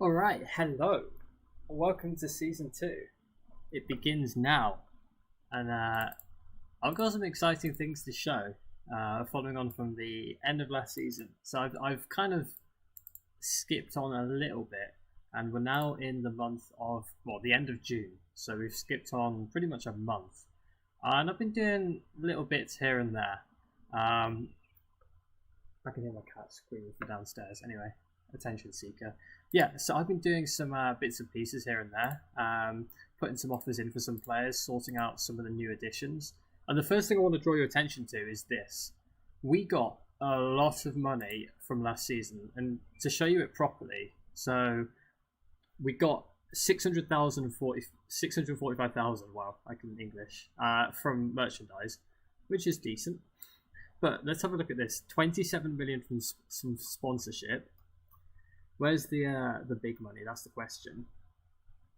Alright, hello. Welcome to season 2. It begins now. And I've got some exciting things to show, following on from the end of last season. So I've kind of skipped on a little bit, and we're now in the month of, the end of June. So we've skipped on pretty much a month. And I've been doing little bits here and there. I can hear my cat screaming from downstairs. Anyway, attention seeker. Yeah, so I've been doing some bits and pieces here and there, putting some offers in for some players, sorting out some of the new additions. And the first thing I want to draw your attention to is this. We got a lot of money from last season, and to show you it properly, so we got 645,000, wow, I can English, from merchandise, which is decent. But let's have a look at this. 27 million from some sponsorship. Where's the big money? That's the question.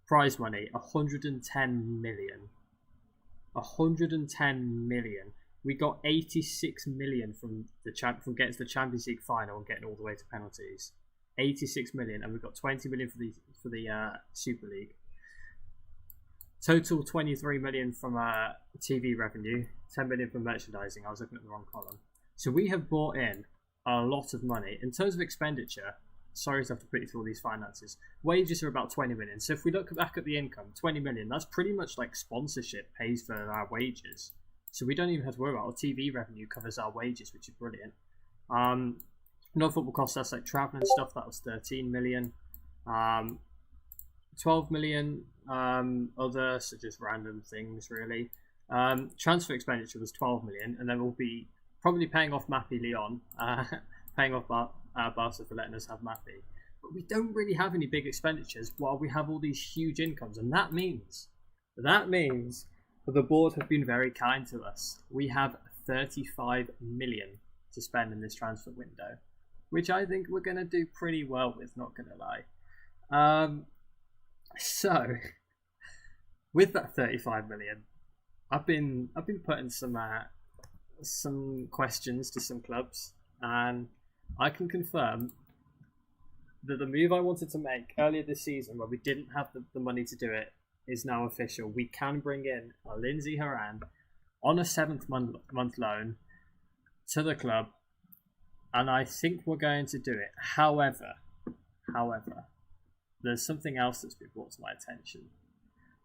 Prize money, 110 million. 110 million. We got 86 million from from getting to the Champions League final and getting all the way to penalties. 86 million, and we got 20 million for the Super League. Total 23 million from TV revenue, 10 million from merchandising. I was looking at the wrong column. So we have brought in a lot of money. In terms of expenditure, sorry to have to put you through all these finances, wages are about 20 million. So if we look back at the income, 20 million, that's pretty much like sponsorship pays for our wages. So we don't even have to worry about it. Our TV revenue covers our wages, which is brilliant. Non-football costs, that's like travel and stuff, that was 13 million. 12 million other, so just random things really. Transfer expenditure was 12 million, and then we'll be probably paying off Mappy Lyon, paying off Barca for letting us have Mappy. But we don't really have any big expenditures while we have all these huge incomes, and that means the board have been very kind to us. We have 35 million to spend in this transfer window, which I think we're going to do pretty well with, not going to lie. So, with that 35 million, I've been putting some questions to some clubs, and I can confirm that the move I wanted to make earlier this season, where we didn't have the money to do it, is now official. We can bring in a Lindsay Horan on a 7th month loan to the club, and I think we're going to do it. However, there's something else that's been brought to my attention.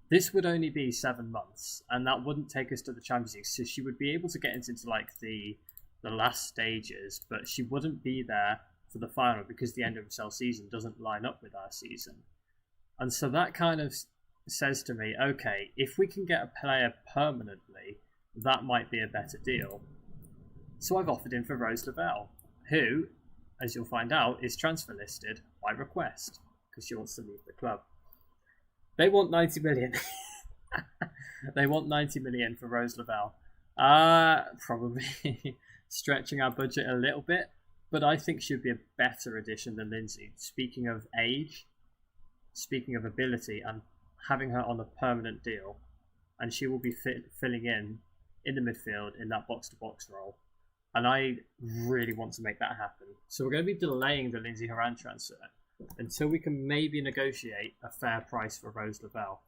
This would only be 7 months, and that wouldn't take us to the Champions League. So she would be able to get into like the last stages, but she wouldn't be there for the final because the end of the season doesn't line up with our season. And so that kind of says to me, okay, if we can get a player permanently, that might be a better deal. So I've offered in for Rose Lavelle, who, as you'll find out, is transfer listed by request because she wants to leave the club. They want 90 million. They want 90 million for Rose Lavelle. Probably stretching our budget a little bit, but I think she'd be a better addition than Lindsay. Speaking of age, speaking of ability, and having her on a permanent deal, and she will be filling in the midfield in that box-to-box role. And I really want to make that happen. So we're going to be delaying the Lindsay Horan transfer until we can maybe negotiate a fair price for Rose Lavelle.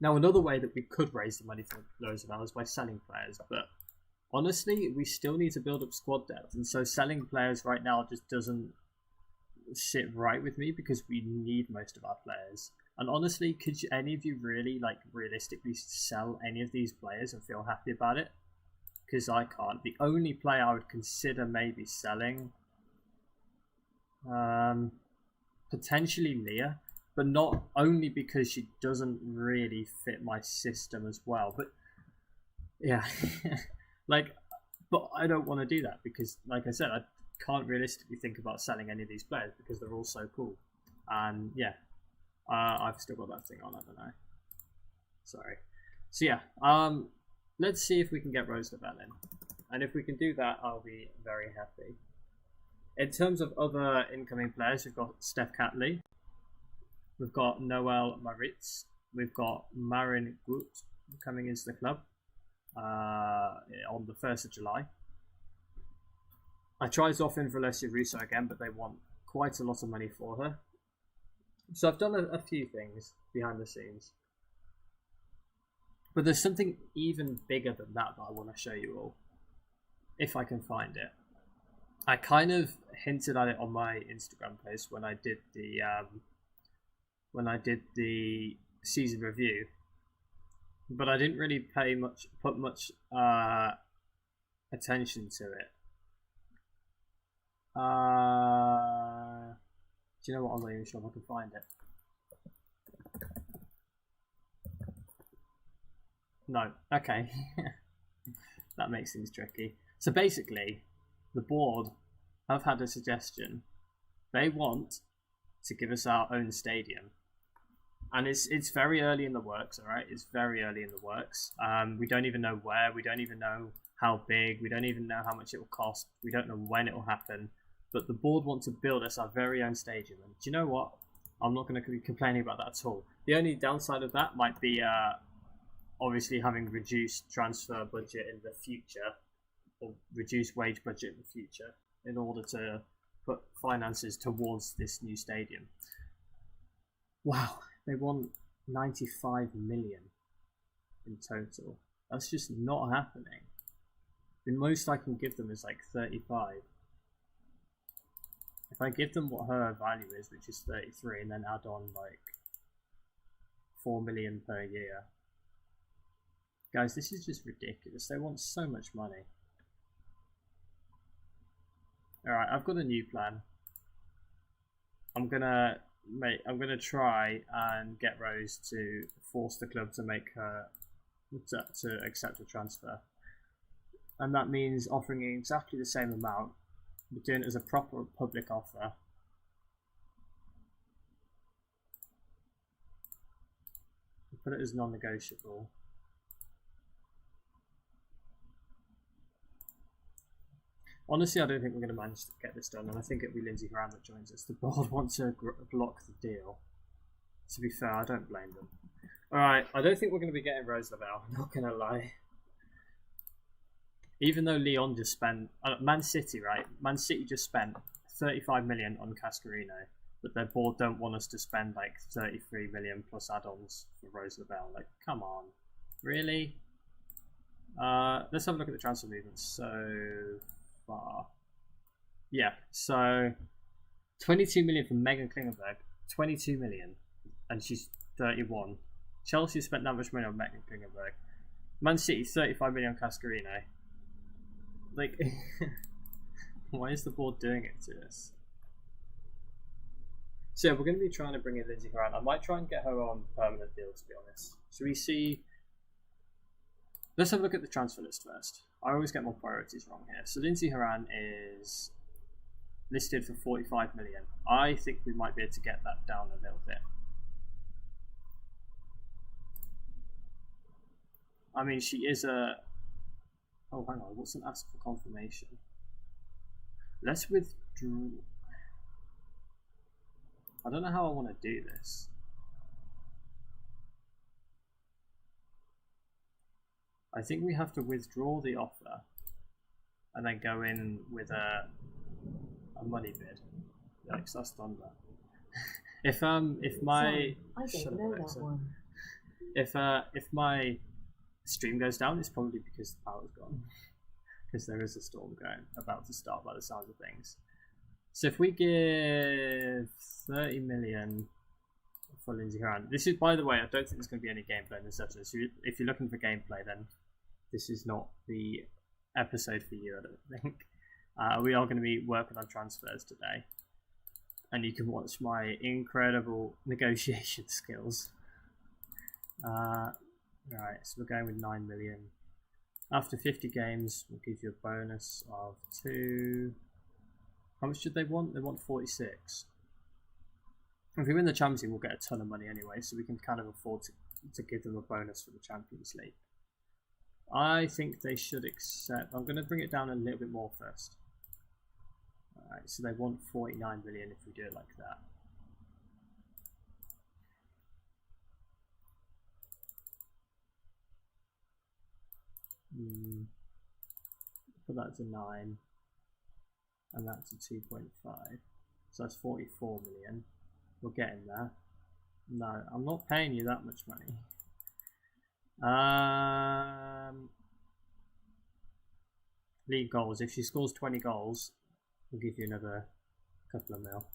Now, another way that we could raise the money for Rose Lavelle is by selling players, but honestly, we still need to build up squad depth, and so selling players right now just doesn't sit right with me because we need most of our players. And honestly, could any of you really, realistically sell any of these players and feel happy about it? Because I can't. The only player I would consider maybe selling, potentially Leah, but not only because she doesn't really fit my system as well, but yeah, but I don't want to do that because, like I said, I can't realistically think about selling any of these players because they're all so cool. And yeah, I've still got that thing on, haven't I? Sorry. So yeah, let's see if we can get Rose Lavelle in. And if we can do that, I'll be very happy. In terms of other incoming players, we've got Steph Catley. We've got Noel Maritz. We've got Marin Gut coming into the club on the 1st of July. I tried to offer in for Alessia Russo again, but they want quite a lot of money for her. So I've done a few things behind the scenes, but there's something even bigger than that I want to show you all, if I can find it. I kind of hinted at it on my Instagram post when I did the season review, but I didn't really put much attention to it. Do you know what? I'm not even sure if I can find it. No. Okay. That makes things tricky. So basically, the board have had a suggestion. They want to give us our own stadium. And it's very early in the works, alright? It's very early in the works. We don't even know where, we don't even know how big, we don't even know how much it will cost, we don't know when it will happen. But the board want to build us our very own stadium. And do you know what? I'm not going to be complaining about that at all. The only downside of that might be obviously having reduced transfer budget in the future, or reduced wage budget in the future, in order to put finances towards this new stadium. Wow, they want 95 million in total. That's just not happening. The most I can give them is like 35. If I give them what her value is, which is 33, and then add on like 4 million per year. Guys, this is just ridiculous. They want so much money. Alright, I've got a new plan. I'm gonna try and get Rose to force the club to make her to accept a transfer. And that means offering exactly the same amount, but doing it as a proper public offer. Put it as non-negotiable. Honestly, I don't think we're going to manage to get this done, and I think it'll be Lindsay Horan that joins us. The board want to block the deal. To be fair, I don't blame them. Alright, I don't think we're going to be getting Rose Lavelle, I'm not going to lie. Even though Lyon just spent... Man City, right? Man City just spent 35 million on Cascarino, but their board don't want us to spend like 33 million plus add-ons for Rose Lavelle. Like, come on. Really? Let's have a look at the transfer movements so far. Yeah, so 22 million from Megan Klingenberg. 22 million. And she's 31. Chelsea spent that much money on Megan Klingenberg. Man City, 35 million on Cascarino. Like, why is the board doing it to us? So yeah, we're going to be trying to bring in Lindsay Horan. I might try and get her on permanent deal, to be honest. Should we see... Let's have a look at the transfer list first. I always get my priorities wrong here. So Lindsay Horan is listed for 45 million. I think we might be able to get that down a little bit. I mean, she is a... Oh, hang on. What's an ask for confirmation? Let's withdraw... I don't know how I want to do this. I think we have to withdraw the offer and then go in with a money bid. Yikes, that's done that. if my I don't know that one. If my stream goes down, it's probably because the power's gone. Because there is a storm about to start by the sound of things. So if we give 30 million for Lindsay Horan, this is, by the way, I don't think there's going to be any gameplay in this episode. So if you're looking for gameplay, then this is not the episode for you, I don't think. We are going to be working on transfers today, and you can watch my incredible negotiation skills. Right, so we're going with 9 million. After 50 games, we'll give you a bonus of 2. How much did they want? They want 46. If we win the Champions League, we'll get a ton of money anyway, so we can kind of afford to give them a bonus for the Champions League. I think they should accept. I'm going to bring it down a little bit more first. Alright, so they want 49 million if we do it like that. Put that to 9. And that's a 2.5. So that's 44 million. We're getting there. No, I'm not paying you that much money. League goals. If she scores 20 goals, we'll give you another couple of mil.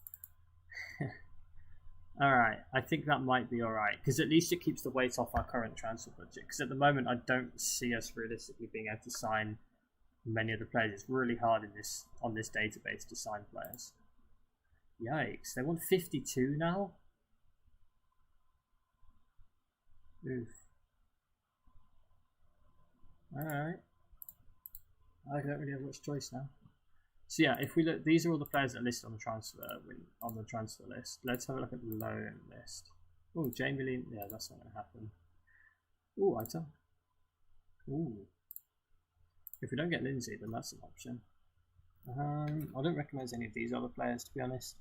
Alright, I think that might be alright, because at least it keeps the weight off our current transfer budget, because at the moment I don't see us realistically being able to sign many of the players. It's really hard on this database to sign players. Yikes, they want 52 now? Oof. Alright. I don't really have much choice now. So yeah, if we look, these are all the players that are listed on the transfer list. Let's have a look at the loan list. Oh, Jamie Lee, yeah, that's not going to happen. Oh, item. Ooh. If we don't get Lindsay, then that's an option. I don't recognise any of these other players, to be honest.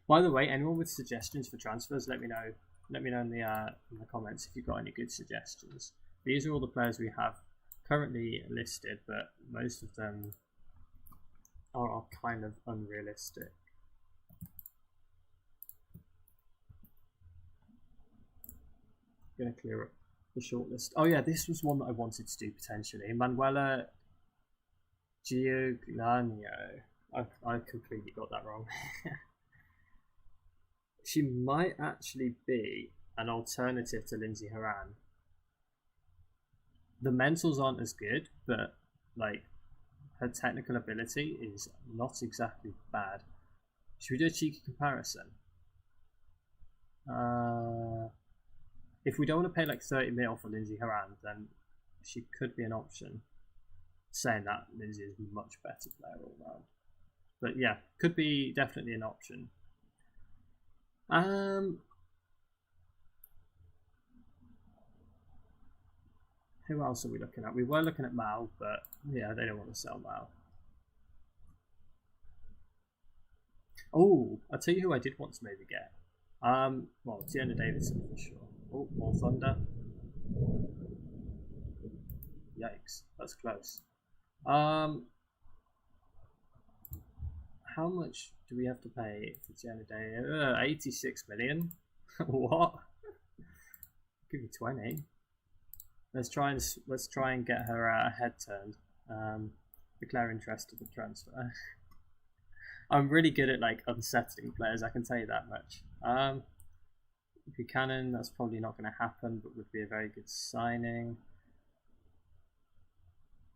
By the way, anyone with suggestions for transfers, let me know. Let me know in the comments if you've got any good suggestions. These are all the players we have currently listed, but most of them are kind of unrealistic. I'm gonna clear up the shortlist. Oh yeah, this was one that I wanted to do potentially. Manuela Giuliano. I completely got that wrong. She might actually be an alternative to Lindsay Horan. The mentals aren't as good, but like her technical ability is not exactly bad. Should we do a cheeky comparison? If we don't want to pay like 30 mil for Lindsay Horan, then she could be an option. Saying that, Lindsay is a much better player all round. But yeah, could be definitely an option. Who else are we looking at? We were looking at Mal, but yeah, they don't want to sell Mal. Oh, I'll tell you who I did want to maybe get. Well, Tiana Davidson for sure. Oh, more thunder. Yikes, that's close. How much do we have to pay for Tiana Davidson? 86 million. What? Give me 20. Let's try and get her head turned. Declare interest to the transfer. I'm really good at like unsettling players, I can tell you that much. Buchanan, that's probably not going to happen, but would be a very good signing.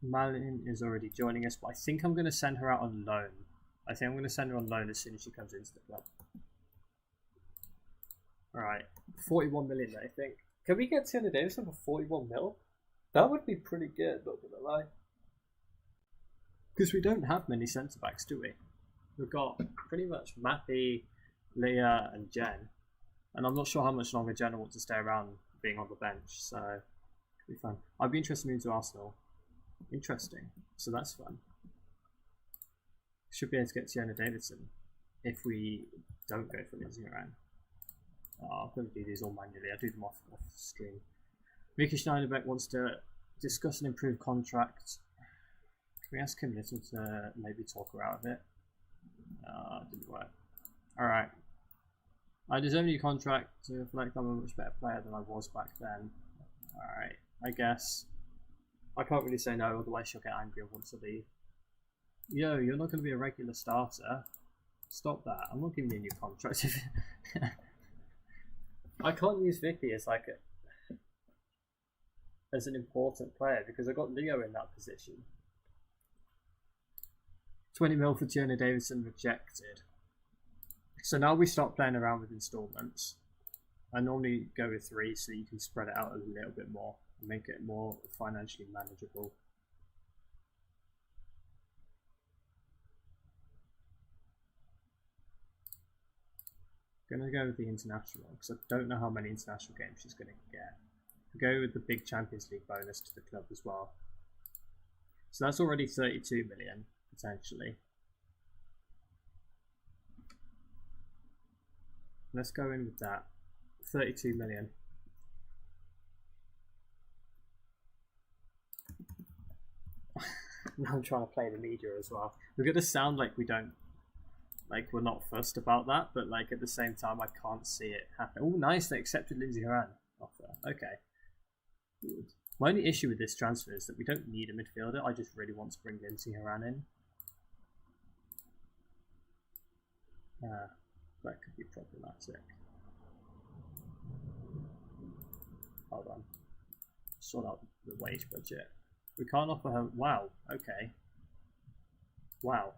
Malin is already joining us, but I think I'm going to send her out on loan. I think I'm going to send her on loan as soon as she comes into the club. Alright, 41 million I think. Can we get Tiana Davidson for 41 mil? That would be pretty good, not gonna lie. Because we don't have many centre backs, do we? We've got pretty much Mappy, Leah, and Jen. And I'm not sure how much longer Jen will want to stay around being on the bench, so it'll be fun. I'd be interested in moving to Arsenal. Interesting. So that's fun. Should be able to get Tiana Davidson if we don't go for Lindsay Horan. Oh, I'm going to do these all manually. I do them off screen. Vicky Schneiderbeck wants to discuss an improved contract. Can we ask him Little to maybe talk her out of it? Didn't work. Alright. I deserve a new contract to reflect I'm a much better player than I was back then. Alright, I guess. I can't really say no, otherwise she'll get angry and want to leave. Yo, you're not going to be a regular starter. Stop that. I'm not giving you a new contract. I can't use Vicky as like as an important player because I got Leo in that position. 20 mil for Tiana Davidson rejected. So now we start playing around with installments. I normally go with 3 so you can spread it out a little bit more and make it more financially manageable. Gonna go with the international because I don't know how many international games she's gonna get. Go with the big Champions League bonus to the club as well. So that's already 32 million potentially. Let's go in with that. 32 million. Now I'm trying to play the media as well. We're gonna sound like we don't Like, we're not fussed about that, but like at the same time, I can't see it happen. Oh, nice! They accepted Lindsay Horan offer. Okay. Good. My only issue with this transfer is that we don't need a midfielder. I just really want to bring Lindsay Horan in. That could be problematic. Hold on. Sort out the wage budget. We can't offer her. Wow. Okay. Wow.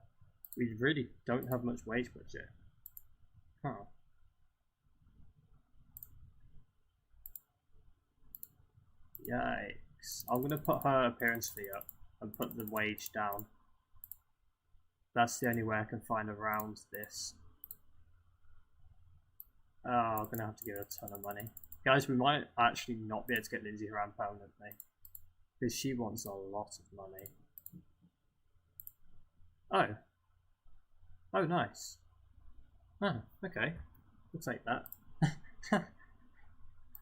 We really don't have much wage budget. Huh. Yikes. I'm going to put her appearance fee up and put the wage down. That's the only way I can find around this. Oh, I'm going to have to give her a ton of money. Guys, we might actually not be able to get Lindsay Horan permanently. Because she wants a lot of money. Oh. Oh, nice. Oh, okay. We'll take that.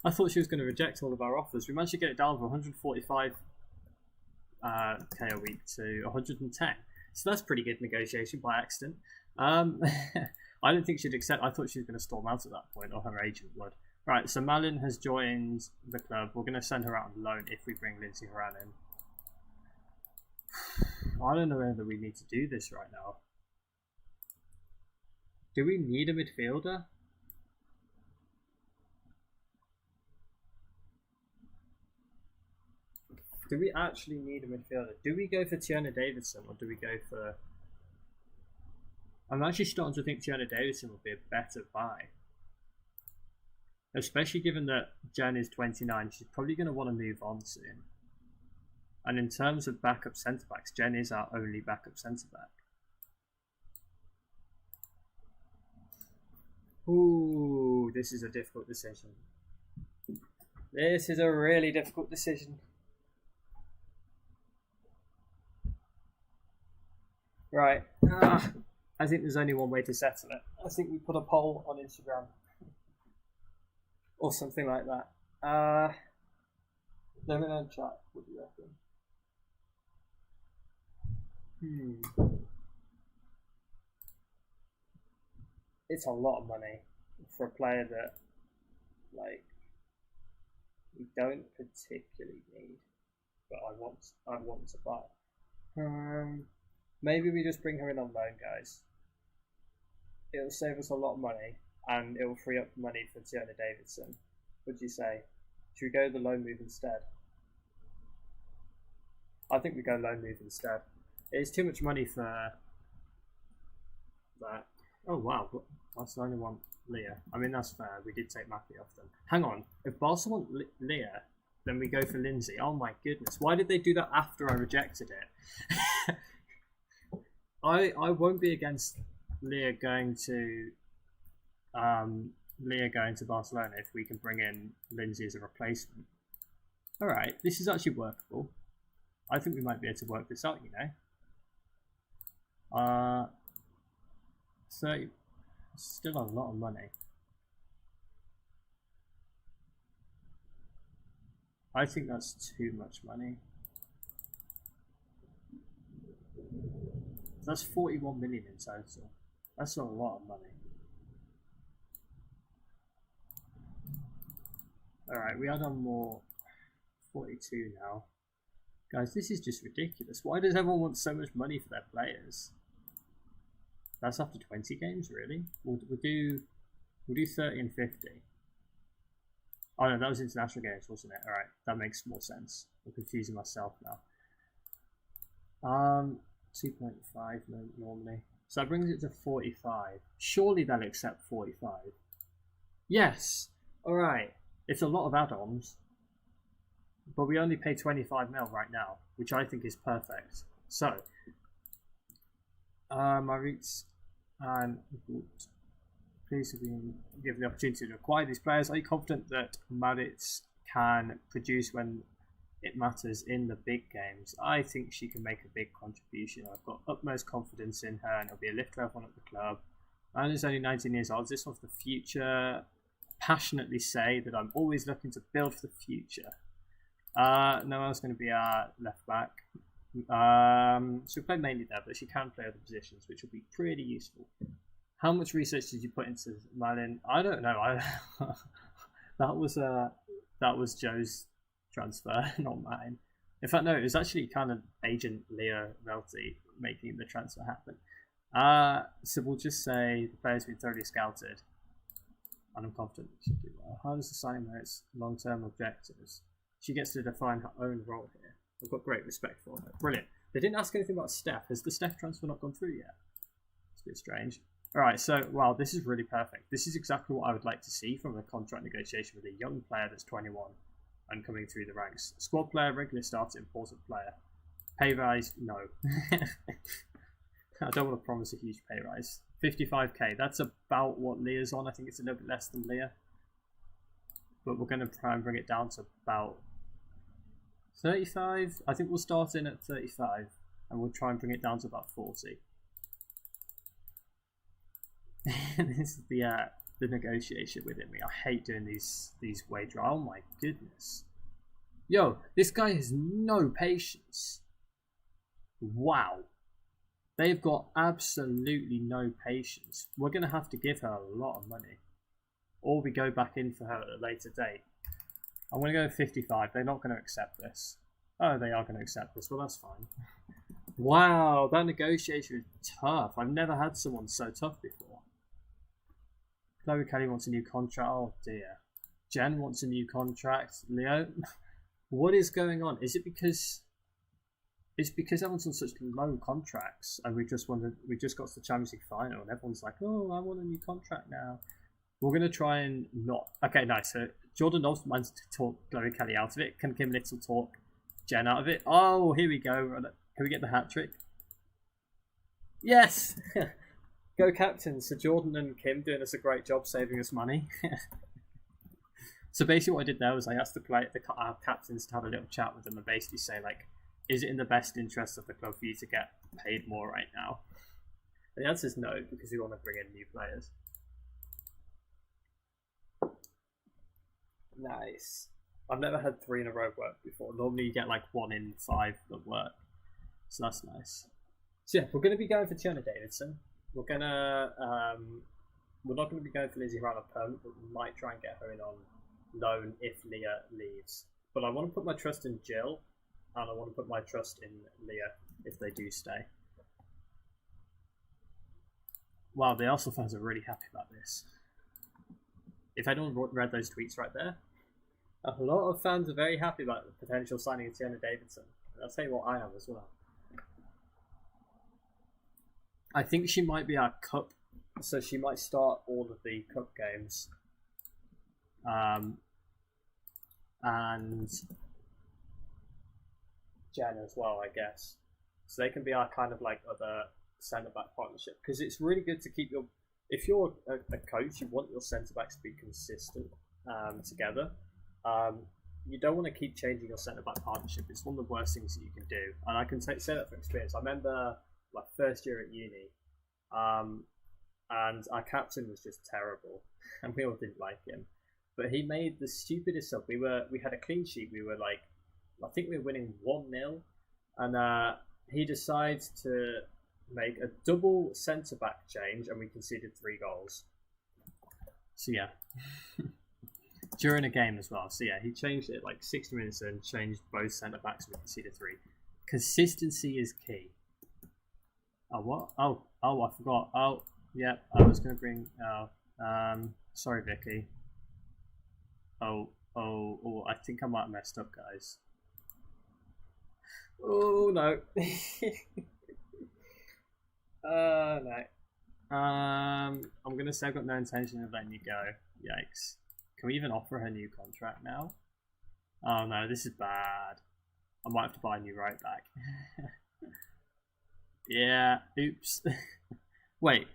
I thought she was going to reject all of our offers. We managed to get it down from 145k a week to 110. So that's pretty good negotiation by accident. I don't think she'd accept. I thought she was going to storm out at that point, or her agent would. Right, so Malin has joined the club. We're going to send her out on loan if we bring Lindsay Horan in. I don't know whether we need to do this right now. Do we need a midfielder? Do we actually need a midfielder? Do we go for Tiona Davidson or do we go for... I'm actually starting to think Tiona Davidson would be a better buy. Especially given that Jen is 29, she's probably going to want to move on soon. And in terms of backup centre-backs, Jen is our only backup centre-back. Ooh, this is a difficult decision. This is a really difficult decision. Right. I think there's only one way to settle it. I think we put a poll on Instagram. Or something like that. Let me know in chat. What do you reckon? It's a lot of money for a player that, like, we don't particularly need, but I want to buy. Maybe we just bring her in on loan, guys. It'll save us a lot of money, and it will free up money for Tiona Davidson. What do you say? Should we go the loan move instead? I think we go loan move instead. It's too much money for that. Oh wow, that's the only one. Leah. I mean, that's fair. We did take Matthew off them. Hang on. If Barca want Leah, then we go for Lindsay. Oh my goodness. Why did they do that after I rejected it? I won't be against Leah going to Barcelona if we can bring in Lindsay as a replacement. Alright, this is actually workable. I think we might be able to work this out, you know. 30, still a lot of money. I think that's too much money. That's 41 million in total. That's not a lot of money. Alright, we add on more. 42 now. Guys, this is just ridiculous. Why does everyone want so much money for their players? That's after 20 games, really? We'll do 30 and 50. Oh no, that was international games, wasn't it? Alright, that makes more sense. I'm confusing myself now. 2.5 normally. So that brings it to 45. Surely they'll accept 45. Yes! Alright. It's a lot of add-ons. But we only pay 25 mil right now, which I think is perfect. So, Maritz and please have been given the opportunity to acquire these players. Are you confident that Maritz can produce when it matters in the big games? I think she can make a big contribution. I've got utmost confidence in her, and it'll be a lift for everyone at the club. And is only 19 years old. This one's the future. Passionately say that I'm always looking to build for the future. No one's going to be our left back. She'll play mainly there, but she can play other positions, which will be pretty useful. How much research did you put into Malin? I don't know. That was Joe's transfer, not mine. In fact, no, it was actually kind of Agent Leah Melty making the transfer happen. So we'll just say the player's been thoroughly scouted, and I'm confident we should do well. How does the signing notes long-term objectives? She gets to define her own role here. I've got great respect for her. Brilliant. They didn't ask anything about Steph. Has the Steph transfer not gone through yet? It's a bit strange. Alright, so, wow, this is really perfect. This is exactly what I would like to see from a contract negotiation with a young player that's 21 and coming through the ranks. Squad player, regular starter, important player. Pay rise, no. I don't want to promise a huge pay rise. 55k, that's about what Leah's on. I think it's a little bit less than Leah. But we're going to try and bring it down to about 35. I think we'll start in at 35 and we'll try and bring it down to about 40. This is the negotiation within me. I hate doing these wage. Oh my goodness. Yo, this guy has no patience. Wow. They've got absolutely no patience. We're going to have to give her a lot of money. Or we go back in for her at a later date. I'm going to go 55. They're not going to accept this. Oh, they are going to accept this. Well, that's fine. Wow, that negotiation is tough. I've never had someone so tough before. Chloe Kelly wants a new contract. Oh dear. Jen wants a new contract. Leo, what is going on? Is it because everyone's on such low contracts and we just got to the Champions League final and everyone's like, oh, I want a new contract now. We're gonna try and not. Okay, nice. So Jordan Knowles managed to talk Chloe Kelly out of it. Can Kim Little talk Jen out of it? Oh, here we go. Can we get the hat trick? Yes. Go captains. So Jordan and Kim doing us a great job saving us money. So basically what I did there was I asked our captains to have a little chat with them and basically say, like, is it in the best interest of the club for you to get paid more right now? And the answer is no, because we want to bring in new players. Nice. I've never had 3 in a row work before. Normally you get like 1 in 5 that work. So that's nice. So yeah, we're going to be going for Tiana Davidson. We're not going to be going for Lizzie Rana permanent, but we might try and get her in on loan if Leah leaves. But I want to put my trust in Jill, and I want to put my trust in Leah if they do stay. Wow, the Arsenal fans are really happy about this. If anyone read those tweets right there, a lot of fans are very happy about the potential signing of Tiana Davidson. And I'll tell you what, I am as well. I think she might be our cup, so she might start all of the cup games. And Jen as well, I guess. So they can be our kind of like other centre-back partnership. Because it's really good to keep if you're a coach, you want your centre-backs to be consistent together. You don't want to keep changing your centre-back partnership. It's one of the worst things that you can do. And I can say that from experience. I remember my first year at uni, and our captain was just terrible, and we all didn't like him. But he made the stupidest sub. We had a clean sheet. We were like, I think we were winning 1-0, and he decides to make a double centre-back change, and we conceded 3 goals. So yeah. During a game as well. So yeah, he changed it like 60 minutes in, changed both centre-backs, and we conceded 3. Consistency is key. Oh, what? Oh, I forgot. Oh, yeah, I was going to bring... sorry, Vicky. Oh, I think I might have messed up, guys. Oh, no. No. I'm going to say I've got no intention of letting you go. Yikes. Can we even offer her a new contract now? Oh, no, this is bad. I might have to buy a new right back. Yeah, oops. Wait,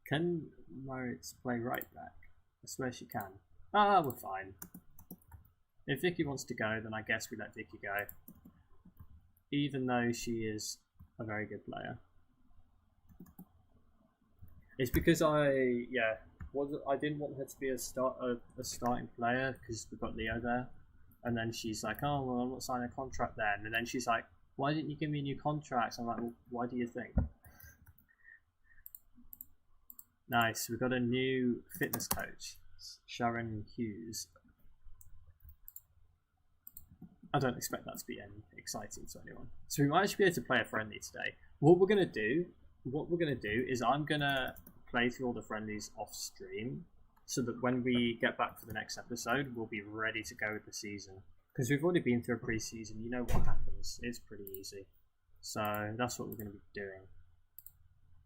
can Moritz play right back? I swear she can. Ah, we're fine. If Vicky wants to go, then I guess we let Vicky go. Even though she is a very good player. It's because I didn't want her to be a starting player because we've got Leo there. And then she's like, oh, well, I'm not signing a contract then. And then she's like, why didn't you give me a new contract? So I'm like, well, why do you think? Nice. We've got a new fitness coach, Sharon Hughes. I don't expect that to be any exciting to anyone. So we might actually be able to play a friendly today. What we're gonna do is I'm gonna play through all the friendlies off stream, so that when we get back for the next episode, we'll be ready to go with the season. Because we've already been through a pre-season, you know what happens. It's pretty easy. So that's what we're gonna be doing.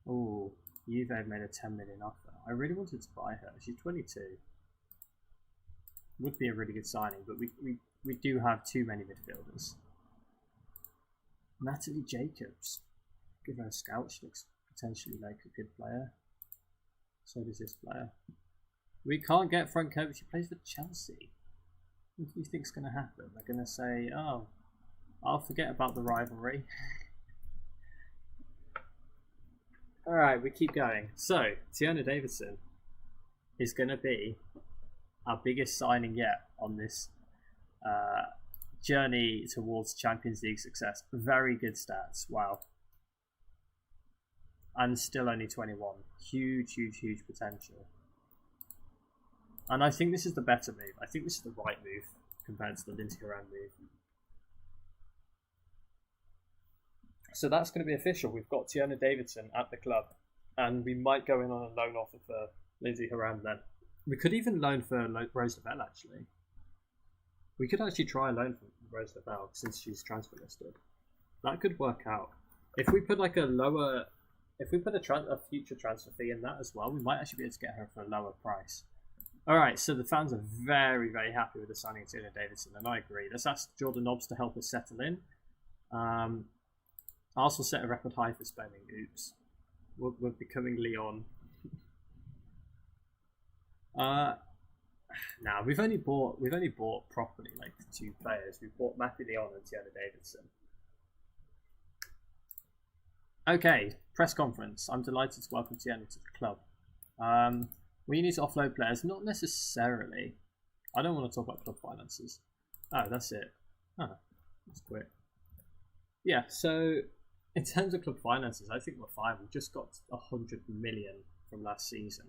Oh, Juve made a 10 million offer. I really wanted to buy her. She's 22. Would be a really good signing, but we do have too many midfielders. Natalie Jacobs. Give her a scout. She looks potentially like a good player. So does this player. We can't get front coach. She plays for Chelsea. What do you think's going to happen? They're going to say, oh, I'll forget about the rivalry. Alright, we keep going. So, Tiana Davidson is going to be our biggest signing yet on this journey towards Champions League success. Very good stats. Wow. And still only 21. Huge, huge, huge potential. And I think this is the better move. I think this is the right move compared to the Lindsay Horan move. So that's going to be official. We've got Tiana Davidson at the club. And we might go in on a loan offer for Lindsay Horan then. We could even loan for Rose Lavelle, actually. We could actually try a loan for Rose Lavelle since she's transfer listed. That could work out. If we put like a lower... If we put a future transfer fee in that as well, we might actually be able to get her for a lower price. Alright, so the fans are very, very happy with the signing of Tiana Davidson, and I agree. Let's ask Jordan Nobbs to help us settle in. Arsenal set a record high for spending. Oops. We're becoming Lyon. Now we've only bought properly like 2 players. We've bought Matthew Lyon and Tiana Davidson. Okay, press conference. I'm delighted to welcome Tiana to the club. We need to offload players. Not necessarily. I don't want to talk about club finances. Oh, that's it. Oh, that's quick. Yeah, so in terms of club finances, I think we're fine. We've just got 100 million from last season.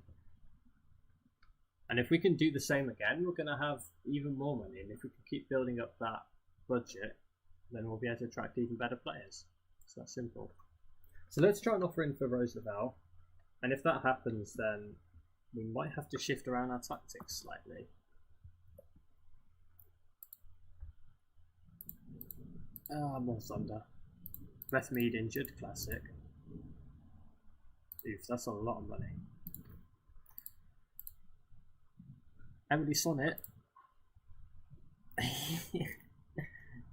And if we can do the same again, we're going to have even more money. And if we can keep building up that budget, then we'll be able to attract even better players. It's that simple. So let's try and offer in for Rose Lavelle. And if that happens, then we might have to shift around our tactics slightly. More thunder. Beth Mead injured, classic. Oof, that's a lot of money. Emily Sonnet.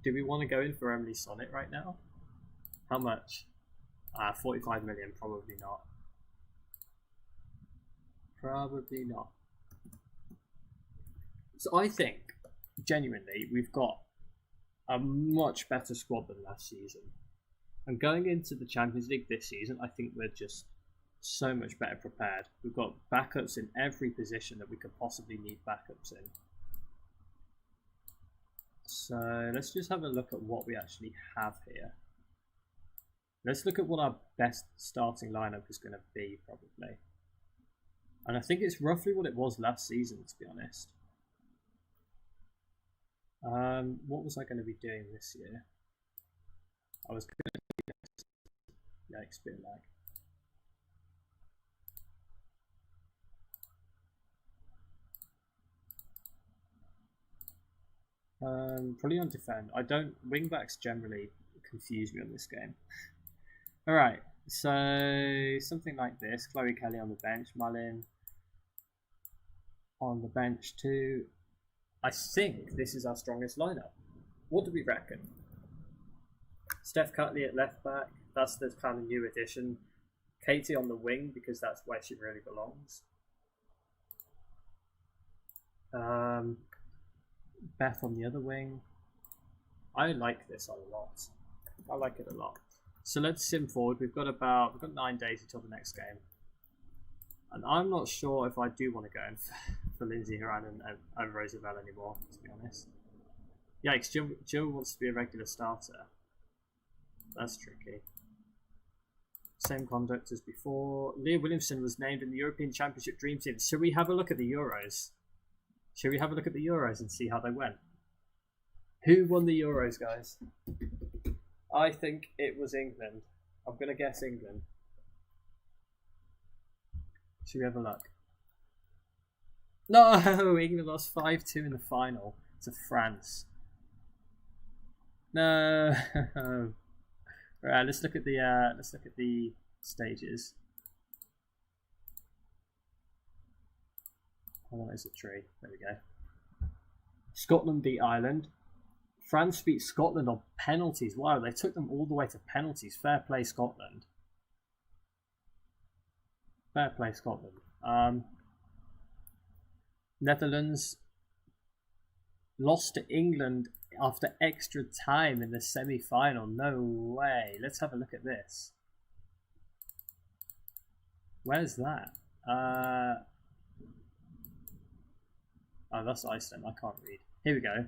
Do we want to go in for Emily Sonnet right now? How much? 45 million, probably not. Probably not. So I think, genuinely, we've got a much better squad than last season. And going into the Champions League this season, I think we're just so much better prepared. We've got backups in every position that we could possibly need backups in. So let's just have a look at what we actually have here. Let's look at what our best starting lineup is going to be, probably. And I think it's roughly what it was last season, to be honest. What was I going to be doing this year? I was going to do... Yikes, bit lag. Probably on defend. Wingbacks generally confuse me on this game. Alright, so something like this. Chloe Kelly on the bench, Mullin on the bench too. I think this is our strongest lineup. What do we reckon? Steph Cutley at left back. That's the kind of new addition. Katie on the wing because that's where she really belongs. Beth on the other wing. I like this a lot. I like it a lot. So let's sim forward. We've got 9 days until the next game. And I'm not sure if I do want to go in for Lindsay Horan and Rose Lavelle anymore, to be honest. Yikes, Jill wants to be a regular starter. That's tricky. Same conduct as before. Leah Williamson was named in the European Championship Dream Team. Should we have a look at the Euros? Should we have a look at the Euros and see how they went? Who won the Euros, guys? I think it was England. I'm going to guess England. Should we have a look? No, England lost 5-2 in the final to France. No. Right, let's look at the stages. Oh, there's a tree. There we go. Scotland beat Ireland. France beat Scotland on penalties. Wow, they took them all the way to penalties. Fair play, Scotland. Fair play, Scotland. Netherlands lost to England after extra time in the semi-final. No way. Let's have a look at this. Where's that? Oh, that's Iceland. I can't read. Here we go.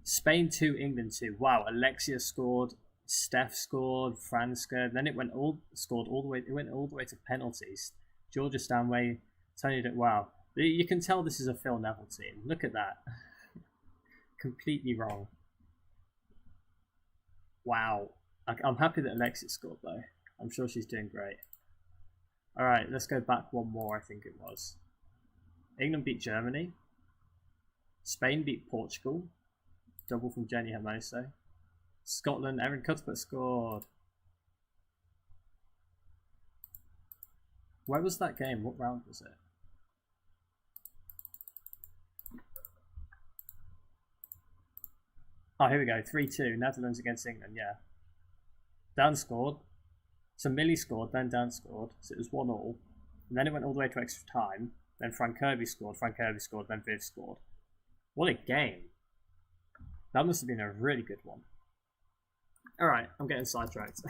Spain 2, England 2. Wow, Alexia scored, Steph scored, Fran scored. Then it went all the way. It went all the way to penalties. Georgia Stanway, Tony. Wow, you can tell this is a Phil Neville team. Look at that. Completely wrong. Wow. I'm happy that Alexia scored though. I'm sure she's doing great. All right, let's go back one more. I think it was. England beat Germany. Spain beat Portugal. Double from Jenny Hermoso. Scotland, Erin Cuthbert scored. Where was that game? What round was it? Oh, here we go. 3-2. Netherlands against England, yeah. Dan scored. So Millie scored, then Dan scored. So it was 1-1. And then it went all the way to extra time. Then Frank Kirby scored. Frank Kirby scored, then Viv scored. What a game. That must have been a really good one. Alright, I'm getting sidetracked.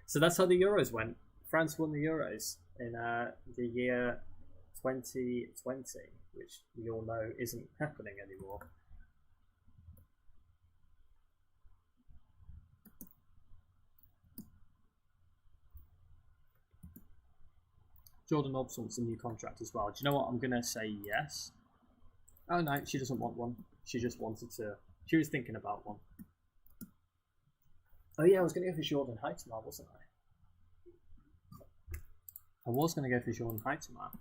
So that's how the Euros went. France won the Euros in the year 2020, which we all know isn't happening anymore. Jordan Nobbs wants a new contract as well. Do you know what? I'm going to say yes. Oh no, she doesn't want one. She just wanted to. She was thinking about one. Oh yeah, I was going to go for Jordan Heitemar, wasn't I? I was going to go for Jordan Heitemar.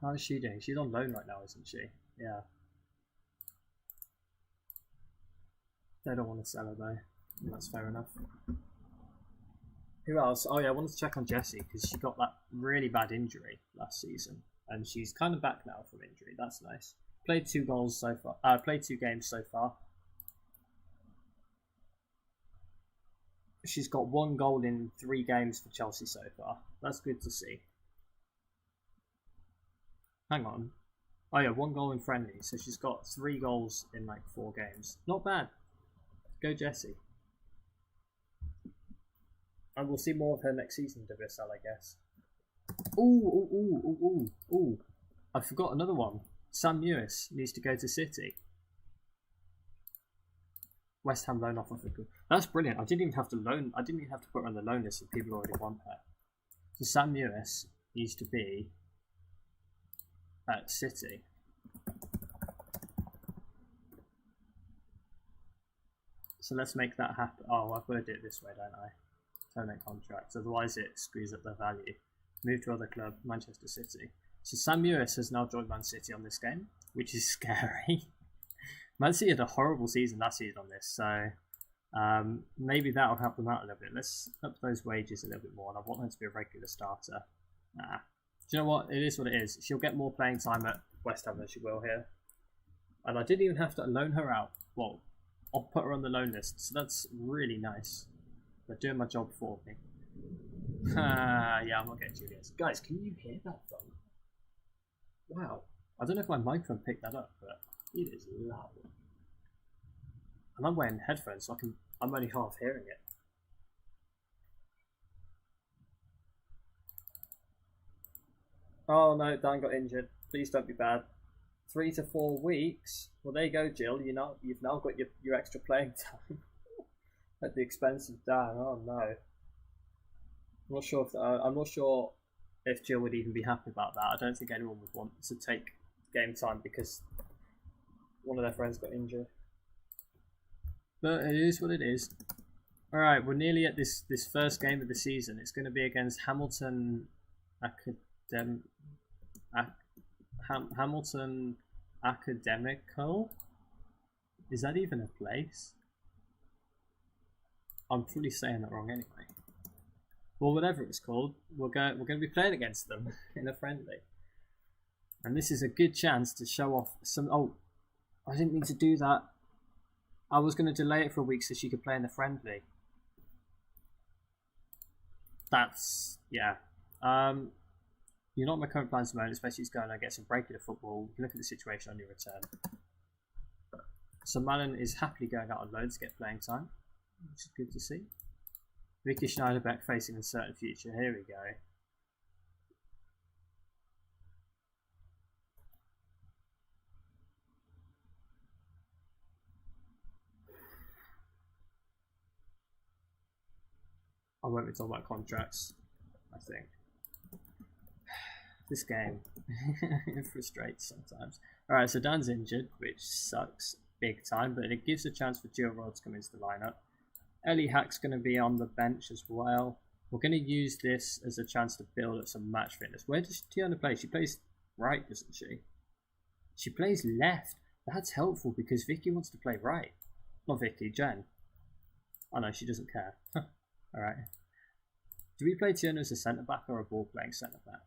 How is she doing? She's on loan right now, isn't she? Yeah. They don't want to sell her though. That's fair enough. Who else? Oh yeah, I wanted to check on Jessie because she got that really bad injury last season. And she's kind of back now from injury. That's nice. Played 2 goals so far. Played 2 games so far. She's got 1 goal in 3 games for Chelsea so far. That's good to see. Hang on. Oh yeah, 1 goal in friendly. So she's got 3 goals in like 4 games. Not bad. Go Jessie. And we'll see more of her next season, WSL, I guess. Ooh. I forgot another one. Sam Lewis needs to go to City. West Ham loan offer for good. That's brilliant. I didn't even have to put her on the loan list if people already want her. So Sam Lewis needs to be at City. So let's make that happen. Oh, I've got to do it this way, don't I? Terminate contracts. Otherwise it screws up the value. Move to other club, Manchester City. So Sam Lewis has now joined Man City on this game, which is scary. Man City had a horrible season last season on this, so maybe that'll help them out a little bit. Let's up those wages a little bit more, and I want her to be a regular starter. Do you know what? It is what it is. She'll get more playing time at West Ham than she will here. And I didn't even have to loan her out. Well, I'll put her on the loan list, so that's really nice. They're doing my job for me. Yeah, I'm not getting Julius. Guys, can you hear that thump? Wow. I don't know if my microphone picked that up, but it is loud. And I'm wearing headphones, so I'm only half hearing it. Oh no, Dan got injured. Please don't be bad. 3 to 4 weeks. Well, there you go, Jill. You've now got your extra playing time at the expense of Dan. Oh no. I'm not sure if Jill would even be happy about that. I don't think anyone would want to take game time because one of their friends got injured. But it is what it is. All right, we're nearly at this first game of the season. It's going to be against Hamilton Hamilton Academical. Is that even a place? I'm probably saying that wrong anyway. Well, whatever it's called, we're going to be playing against them in a friendly, and this is a good chance to show off some. Oh, I didn't mean to do that. I was going to delay it for a week so she could play in the friendly. That's yeah. You're not my current plans at the moment, especially it's going to get some regular football. You can look at the situation on your return. So Malin is happily going out on loan to get playing time, which is good to see. Vicky Schneiderbeck facing uncertain future. Here we go. I won't be talking about contracts, I think. This game it frustrates sometimes. Alright, so Dan's injured, which sucks big time, but it gives a chance for Jill Rod to come into the lineup. Ellie Hack's going to be on the bench as well. We're going to use this as a chance to build up some match fitness. Where does Tiana play? She plays right, doesn't she? She plays left. That's helpful because Vicky wants to play right. Not Vicky, Jen. Oh no, she doesn't care. Alright. Do we play Tiana as a centre-back or a ball-playing centre-back?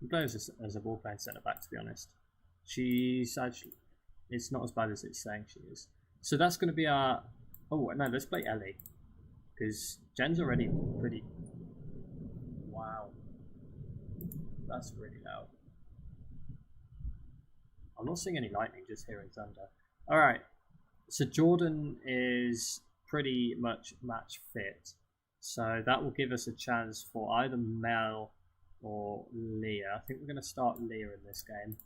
We play as a ball-playing centre-back, to be honest. She's actually... It's not as bad as it's saying she is. So that's going to be our... Oh, no, let's play Ellie. Because Jen's already pretty... Wow. That's really loud. I'm not seeing any lightning, just hearing thunder. Alright. So Jordan is pretty much match fit. So that will give us a chance for either Mel or Leah. I think we're going to start Leah in this game.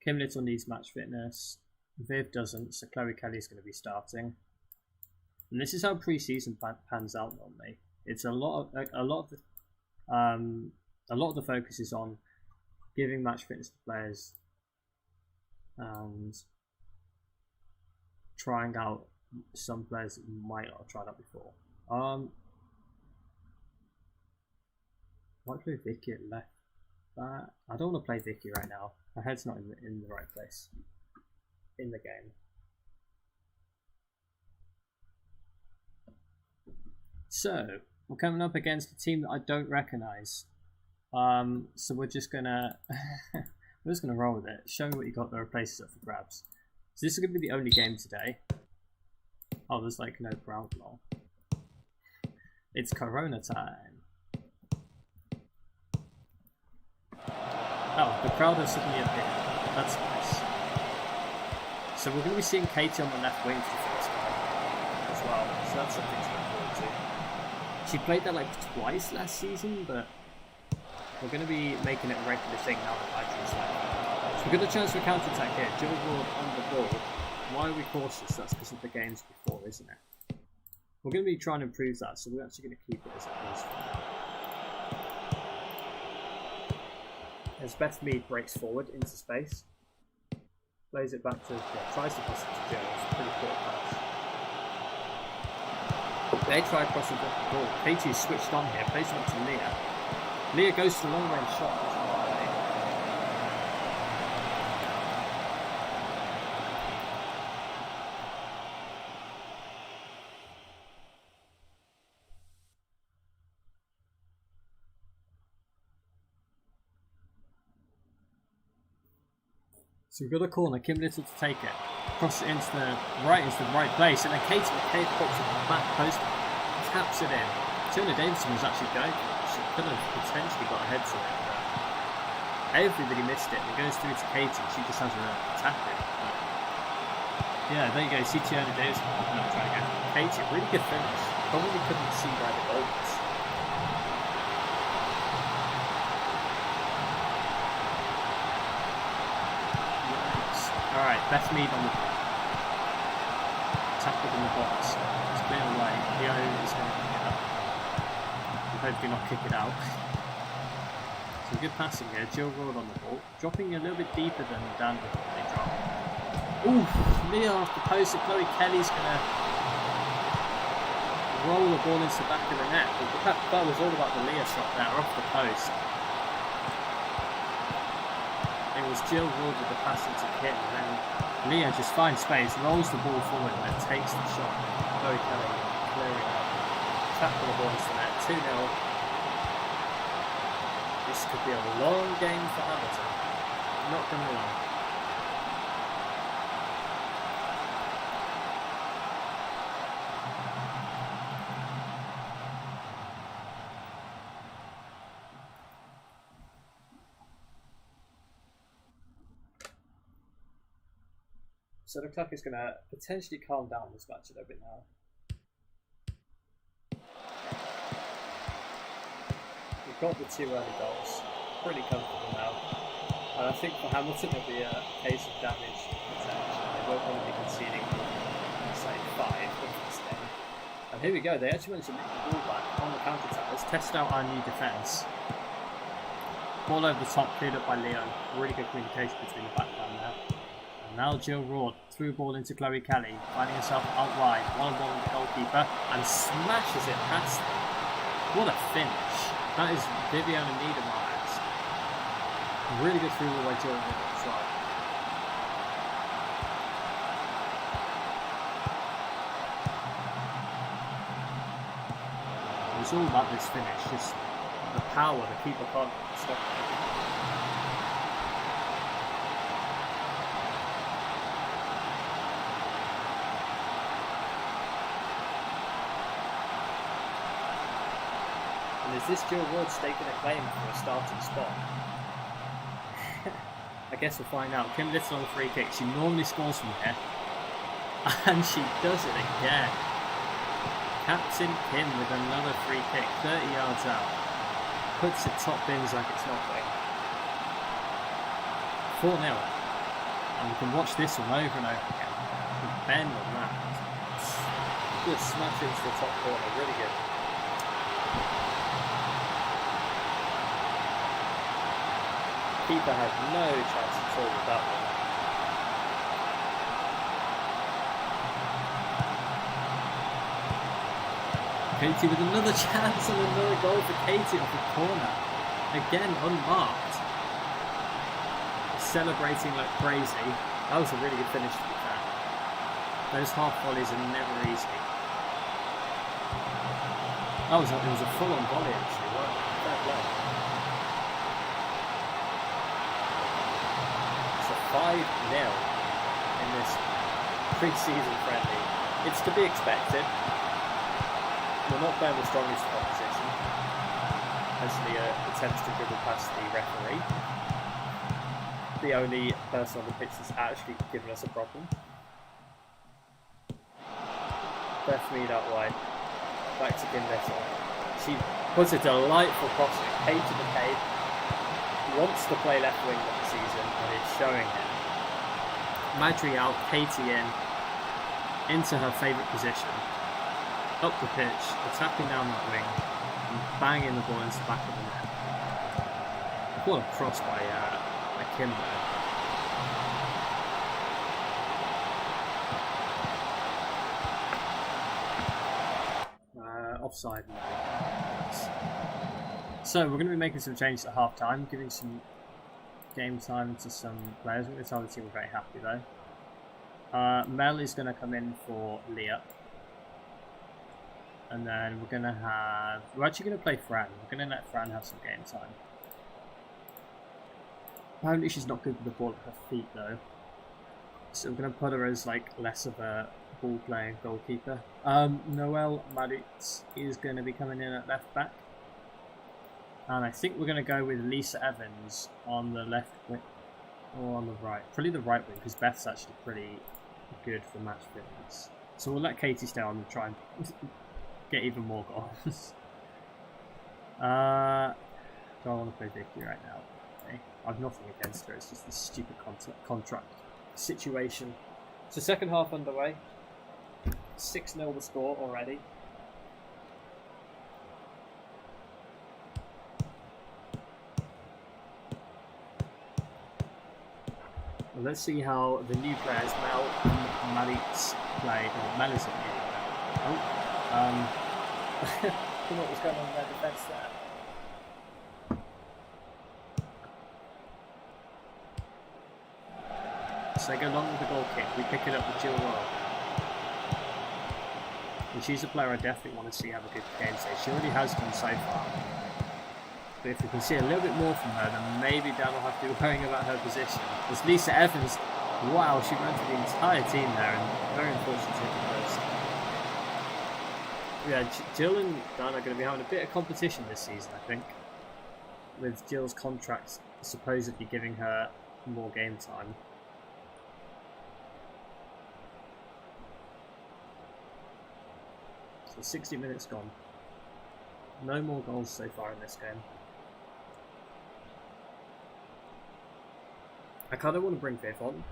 Kim Little needs match fitness. Viv doesn't, so Chloe Kelly's going to be starting. And this is how pre-season pans out normally. It's a lot of the focus is on giving match fitness to players and trying out some players that might not have tried out before. Might play Vicky at left back. I don't want to play Vicky right now. Her head's not in the right place in the game. So we're coming up against a team that I don't recognise. So we're just gonna roll with it. Show me what you got. There are places up for grabs. So this is gonna be the only game today. Oh, there's like no crowd lol. It's Corona time. Oh, the crowd has suddenly appeared. That's nice. So we're going to be seeing Katie on the left wing for the first time as well. So that's something to look forward to. She played there like twice last season, but we're going to be making it a regular thing now that Adrian's left. So we've got a chance for a counter-attack here. Jill Ward on the ball. Why are we cautious? That's because of the games before, isn't it? We're going to be trying to improve that, so we're actually going to keep it as it is for now. As Beth Mead breaks forward into space, plays it back to, tries to pass it to Jill. It's a pretty poor pass. They try crossing the ball. Katie is switched on here, plays it up to Leah. Leah goes to the long range shot. So we've got a corner, Kim Little to take it. Cross it into the right place, and then Katie McCabe pops it on the back post, taps it in. Tiona Davidson was actually going for it. She could have potentially got ahead to it, but everybody missed it. It goes through to Katie, she just has an attack it. But yeah, there you go, see Tiona Davidson popping up, trying again. Katie, really good finish. Probably couldn't see where the goal was. Alright, Beth Mead on the tackled in the box. It's clear away. Lyon is going to pick it up. And hopefully not kick it out. Some good passing here. Jill Road on the ball. Dropping a little bit deeper than Dan would normally drop. Ooh, Leo off the post. And Chloe Kelly's going to roll the ball into the back of the net. But that was all about the Leah shot there off the post. It was Jill Road with the pass into Kim, and then Leah just finds space, rolls the ball forward, and then takes the shot. Chloe Kelly clearing up. Tackle the ball into the net. 2-0. This could be a long game for Hamilton. Not going to lie. So the clock is going to potentially calm down this match a little bit now. We've got the 2 early goals, pretty comfortable now. And I think for Hamilton it'll be a case of damage protection. They won't want to be conceding, say, 5 in this game. And here we go, they actually managed to nick the ball back on the counter-attack. Let's test out our new defence. Ball over the top, cleared up by Lyon. Really good communication between the backline there. Now Jill Roard through ball into Chloe Kelly, finding herself out wide, one-on-one with the goalkeeper, and smashes it past them. What a finish. That is Viviana Niedermeyer's. Really good through ball by Jill Roard as well. It was all about this finish, just the power, the keeper can't stop it. Is this Jill Roard staking a claim for a starting spot? I guess we'll find out. Kim Little on the free kick. She normally scores from here. And she does it again. Captain Kim with another free kick. 30 yards out. Puts it top bins like it's nothing. 4-0. And we can watch this one over and over again. Bend on that. Good smash into the top corner. Really good. Keeper had no chance at all with that one. Katie with another chance and another goal for Katie off the corner. Again unmarked. Celebrating like crazy. That was a really good finish to be fair. Those half volleys are never easy. It was a full on volley actually. Wow. Fair play. 5-0 in this pre-season friendly. It's to be expected. We're not playing the strongest opposition as Leah attempts to dribble past the referee. The only person on the pitch that's actually given us a problem. Beth Mead out wide. Back to Kim Little. She puts a delightful crossing. Paige to the cave. Wants to play left wing this season and is showing it. Madry out, Katie in, into her favourite position, up the pitch, attacking down that wing, and banging the ball into the back of the net. What a cross by Kim there. Offside. So we're going to be making some changes at half time, giving some game time to some players. I'm going to tell the team we're very happy though. Mel is going to come in for Leah. And then we're actually going to play Fran. We're going to let Fran have some game time. Apparently she's not good with the ball at her feet though. So we're going to put her as like less of a ball playing goalkeeper. Noelle Maritz is going to be coming in at left back. And I think we're going to go with Lisa Evans on the left wing, or on the right. Probably the right wing, because Beth's actually pretty good for match fitness. So we'll let Katie stay on and try and get even more goals. Do I want to play Vicky right now? Okay. I've nothing against her, it's just this stupid contract situation. So second half underway. 6-0 the score already. Well, let's see how the new players, Mel and Malik's play. Mel isn't new. Oh, I don't know what was going on in their defence there. So they go long with the goal kick. We pick it up with Jill Royal. And she's a player I definitely want to see have a good game today. She already has done so far. But if we can see a little bit more from her, then maybe Dan will have to be worrying about her position. As Lisa Evans, wow, she ran through the entire team there, and very unfortunate to hit the post. Yeah, Jill and Dan are going to be having a bit of competition this season, I think. With Jill's contract supposedly giving her more game time. So 60 minutes gone. No more goals so far in this game. I kind of want to bring Viv on,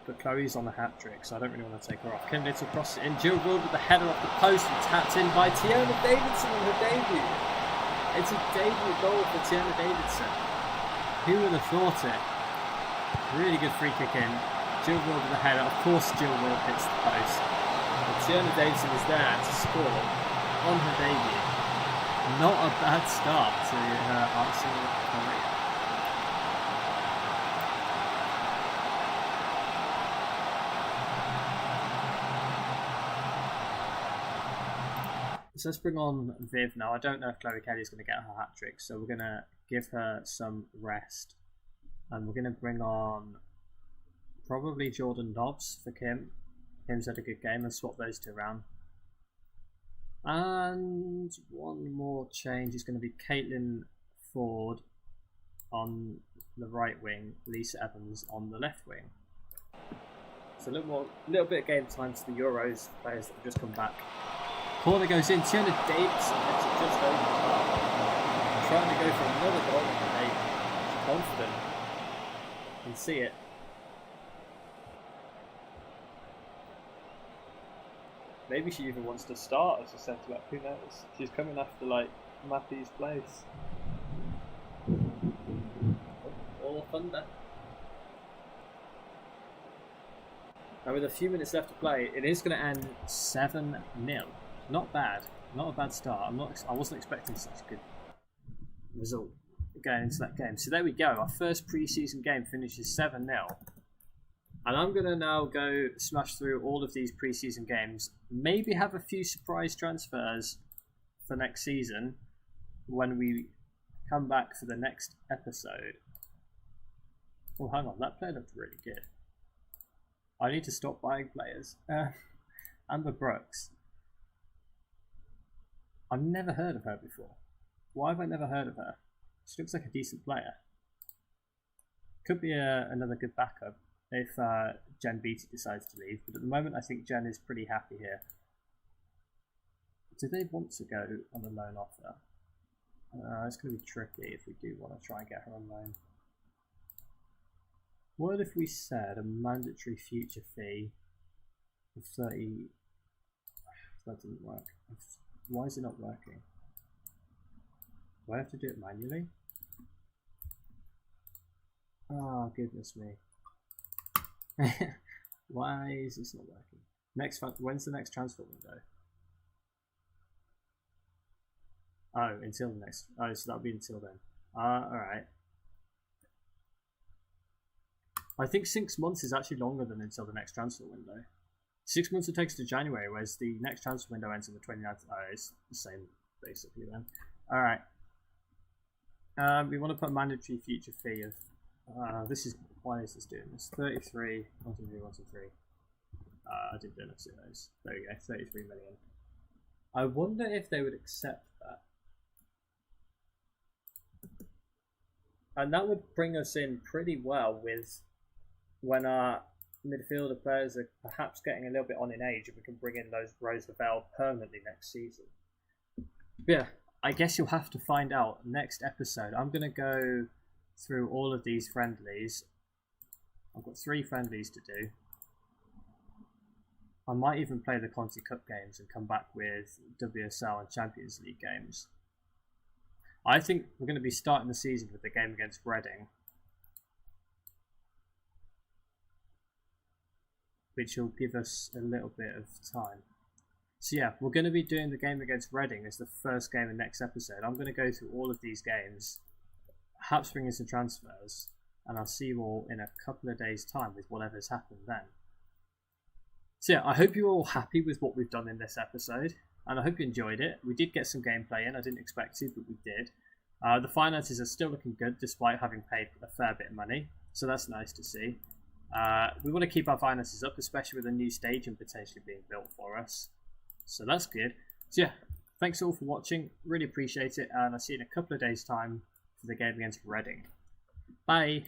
but Chloe's on a hat-trick, so I don't really want to take her off. Kim Little crosses it in. Jill Wood with the header off the post and tapped in by Tiona Davidson on her debut. It's a debut goal for Tiona Davidson. Who would have thought it? Really good free kick in. Jill Wood with the header. Of course Jill Wood hits the post. But Tiona Davidson is there to score on her debut. Not a bad start to her Arsenal career. So let's bring on Viv now. I don't know if Chloe Kelly's going to get her hat-trick, so we're going to give her some rest. And we're going to bring on probably Jordan Dobbs for Kim. Kim's had a good game, and swap those two around. And one more change is going to be Caitlin Ford on the right wing, Lisa Evans on the left wing. So a little bit of game time to the Euros players that have just come back. Corner goes in. Tiona Davidson gets it just over. Trying to go for another goal today. She's confident. You can see it. Maybe she even wants to start as a centre back. Who knows? She's coming after like Matthew's place. All thunder. And with a few minutes left to play, it is going to end 7-0. Not bad. Not a bad start. I wasn't expecting such a good result going into that game. So there we go. Our first pre-season game finishes 7-0. And I'm going to now go smash through all of these pre-season games. Maybe have a few surprise transfers for next season when we come back for the next episode. Oh, hang on. That player looked really good. I need to stop buying players. Amber Brooks. I've never heard of her before. Why have I never heard of her? She looks like a decent player. Could be another good backup if Jen Beattie decides to leave. But at the moment, I think Jen is pretty happy here. Do they want to go on a loan offer? It's going to be tricky if we do want to try and get her on loan. What if we said a mandatory future fee of 30? That doesn't work. Why is it not working? Do I have to do it manually? Oh, goodness me. Why is this not working? When's the next transfer window? Oh, until the next. Oh, so that'll be until then. Alright. I think 6 months is actually longer than until the next transfer window. 6 months it takes to January, whereas the next transfer window ends on the 29th. Oh, it's the same basically then. Alright. We want to put a mandatory future fee of why is this doing this? 33, 1, 2, 3, 1, 2, 3. I didn't do enough zeros. There we go, 33 million. I wonder if they would accept that. And that would bring us in pretty well with when our midfielder players are perhaps getting a little bit on in age, and we can bring in those Rose Lavelle permanently next season. But yeah, I guess you'll have to find out next episode. I'm going to go through all of these friendlies. I've got 3 friendlies to do. I might even play the Conti Cup games and come back with WSL and Champions League games. I think we're going to be starting the season with the game against Reading, which will give us a little bit of time. So yeah, we're going to be doing the game against Reading as the first game in the next episode. I'm going to go through all of these games, perhaps bring in some transfers, and I'll see you all in a couple of days' time with whatever's happened then. So yeah, I hope you're all happy with what we've done in this episode, and I hope you enjoyed it. We did get some gameplay in, I didn't expect to, but we did. The finances are still looking good despite having paid a fair bit of money, so that's nice to see. We want to keep our finances up, especially with a new stadium potentially being built for us. So that's good. So yeah, thanks all for watching. Really appreciate it, and I'll see you in a couple of days' time for the game against Reading. Bye!